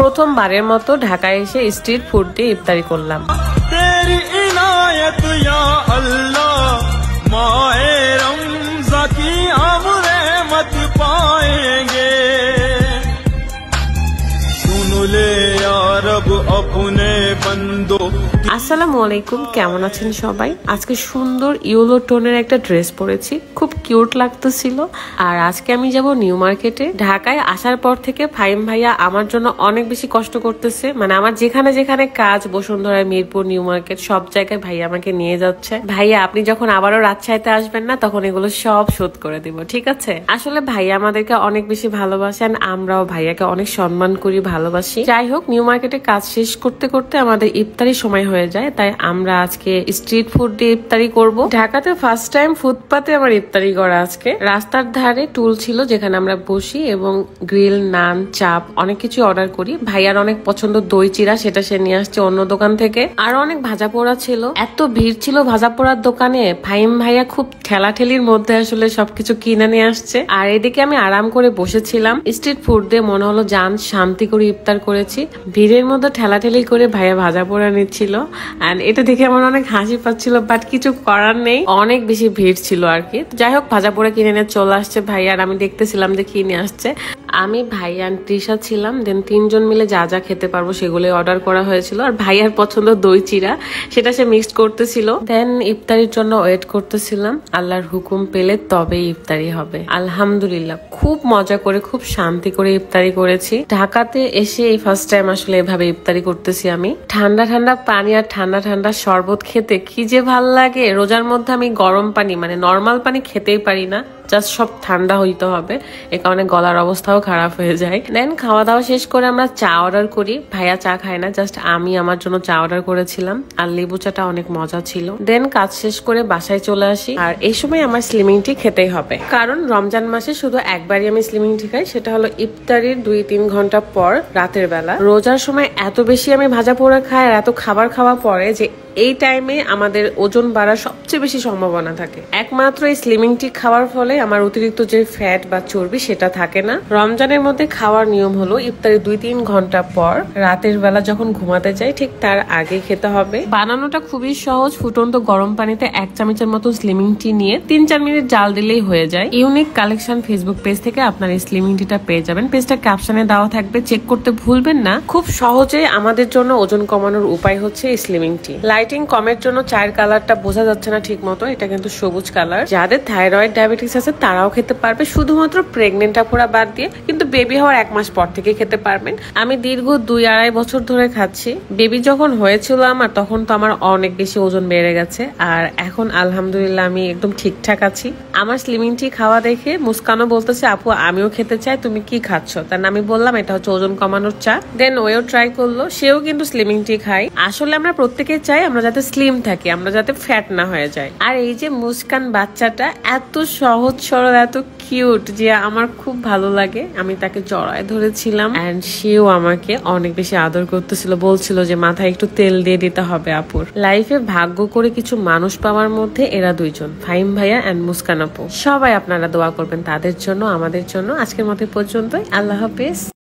প্রথমবারের মতো ঢাকায় এসে স্ট্রিট ফুড দিয়ে ইফতারি করলাম। আসসালামু আলাইকুম, কেমন আছেন সবাই? আজকে সুন্দর ইয়েলো টোনের একটা ড্রেস পরেছি, খুব কিউট লাগতেছিল। আর আজকে আমি যাব নিউ মার্কেটে। ঢাকায় আসার পর থেকে ফাহিম ভাইয়া আমার জন্য অনেক বেশি কষ্ট করতেছে। মানে আমার যেখানে যেখানে কাজ, বসুন্ধরা, মিরপুর, নিউ মার্কেট, সব জায়গায় ভাইয়া আমাকে নিয়ে যাচ্ছে। ভাইয়া আপনি যখন আবারও রাজশাহীতে আসবেন না, তখন এগুলো সব শোধ করে দিব, ঠিক আছে? আসলে ভাইয়া আমাদেরকে অনেক বেশি ভালোবাসেন, আমরাও ভাইয়াকে অনেক সম্মান করি, ভালোবাসি। যাই হোক, নিউ মার্কেটে কাজ শেষ করতে করতে আমাদের ইফতারি সময় হয়ে যায়, তাই আমরা আজকে স্ট্রিট ফুড দিয়ে ইফতারি করব। ঢাকাতে ফার্স্ট টাইম ফুটপাতে আমার ইফতারি করা। আজকে রাস্তার ধারে টুল ছিল যেখানে আমরা বসি এবং গ্রিল, নান, চাপ অনেক কিছু অর্ডার করি। ভাইয়ার অনেক পছন্দ দই চিরা, সেটা সে নিয়ে আসছে অন্য দোকান থেকে। আর অনেক ভাজা পোড়া ছিল, এত ভিড় ছিল ভাজা পোড়ার দোকানে। ফাহিম ভাইয়া খুব ঠেলাঠেলির মধ্যে আসলে সবকিছু কিনে নিয়ে আসছে। আর এদিকে আমি আরাম করে বসেছিলাম। স্ট্রিট ফুড দিয়ে মনে হলো জান শান্তি করে ইফতার করেছি। ভিড়ের মধ্যে ঠেলাঠেলি করে ভাইয়া ভাজা পোড়া নিচ্ছিল। এন্ড এটা দেখে আমার অনেক হাসি পাচ্ছিল, বাট কিছু করার নেই, অনেক বেশি ভিড় ছিল আর কি। যাই হোক, ভাজা পোড়া কিনে নিয়ে চলে আসছে ভাইয়া, আর আমি দেখতেছিলাম যে কিনে আসছে। আমি, ভাইয়া, তৃষা ছিলাম। দেন তিনজন মিলে যা যা খেতে পারবো সেগুলো অর্ডার করা হয়েছিল। আর ভাইয়ার পছন্দ দই চিরা, সেটা সে মিক্সড করতেছিল। দেন ইফতারির জন্য ওয়েট করতেছিলাম। আল্লাহর হুকুম পেলে তবেই ইফতারি হবে। আলহামদুলিল্লাহ খুব মজা করে, খুব শান্তি করে ইফতারি করেছি। ঢাকাতে এসে এই ফার্স্ট টাইম আসলে এভাবে ইফতারি করতেছি আমি। ঠান্ডা ঠান্ডা পানি আর ঠান্ডা ঠান্ডা শরবত খেতে কি যে ভাল লাগে। রোজার মধ্যে আমি গরম পানি, মানে নর্মাল পানি খেতেই পারি না, জাস্ট সব ঠান্ডা হইতে হবে, এ কারণে গলার অবস্থাও খারাপ হয়ে যায়। দেন খাওয়া দাওয়া শেষ করে আমরা চা অর্ডার করি। ভাইয়া চা খায় না, জাস্ট আমি আমার জন্য চা অর্ডার করেছিলাম। আর লেবু চাটা অনেক মজা ছিল। দেন কাজ শেষ করে বাসায় চলে আসি। আর এই সময় আমার স্লিমিং টি খেতেই হবে, কারণ রমজান মাসে শুধু একবারই আমি স্লিমিং টি খাই, সেটা হলো ইফতারির 2-3 ঘন্টা পর রাতের বেলা। রোজার সময় এত বেশি আমি ভাজা পোড়া খাই আর এত খাবার খাওয়া পরে যে এই টাইমে আমাদের ওজন বাড়ার সবচেয়ে বেশি সম্ভাবনা থাকে। একমাত্র এই স্লিমিং টি খাওয়ার ফলে আমার অতিরিক্ত যে ফ্যাট বা চর্বি সেটা থাকে না। রমজানের মধ্যে খাওয়ার নিয়ম হলো ইফতারি 2-3 ঘন্টা পর রাতের বেলা যখন ঘুমাতে যাই ঠিক তার আগে খেতে হবে। বানানোটা খুবই সহজ। ফুটন্ত গরম পানিতে 1 চামচের মতো স্লিমিং টি নিয়ে 3-4 মিনিট জাল দিলেই হয়ে যায়। ইউনিক কালেকশন ফেসবুক পেজ থেকে আপনার এই স্লিমিং টিটা পেয়ে যাবেন। পেজটা ক্যাপশনে দেওয়া থাকবে, চেক করতে ভুলবেন না। খুব সহজে আমাদের জন্য ওজন কমানোর উপায় হচ্ছে এই স্লিমিং টি। লাইটিং কমের জন্য চায়ের কালারটা বোঝা যাচ্ছে না ঠিক মতো, এটা কিন্তু সবুজ কালার। যাদের থাইরয়েড, ডায়াবেটিস আছে তারাও খেতে পারবে, শুধুমাত্র প্রেগনেন্ট আপুরা বাদ দিয়ে। কিন্তু বেবি হওয়ার 1 মাস পর থেকে খেতে পারবেন। আমি দীর্ঘ 2-2.5 বছর ধরে খাচ্ছি। বেবি যখন হয়েছিল আমার, তখন তো আমার অনেক বেশি ওজন বেড়ে গেছে। আর এখন আলহামদুলিল্লাহ আমি একদম ঠিকঠাক আছি। আমার স্লিমিং টি খাওয়া দেখে মুস্কানও বলতেছে, আপু আমিও খেতে চাই, তুমি কি খাচ্ছ? তার আমি বললাম এটা হচ্ছে ওজন কমানোর চা। দেন ওয়েও ট্রাই করলো, সেও কিন্তু স্লিমিং টি খাই। আসলে আমরা প্রত্যেকে চাই আমরা যাতে স্লিম থাকি, আমরা যাতে ফ্যাট না হয়ে যায়। আর এই যে মুস্কান বাচ্চাটা এত সহজ সরল, এত কিউট যে আমার খুব ভালো লাগে। আমি তাকে জড়ায় ধরেছিলাম এন্ড সেও আমাকে অনেক বেশি আদর করতেছিল, বলছিল যে মাথায় একটু তেল দিয়ে দিতে হবে আপুর। লাইফে ভাগ্য করে কিছু মানুষ পাওয়ার মধ্যে এরা দুইজন, ফাহিম ভাইয়া এন্ড মুস্কান আপু। সবাই আপনারা দোয়া করবেন তাদের জন্য, আমাদের জন্য। আজকের মতো পর্যন্তই, আল্লাহ হাফেজ।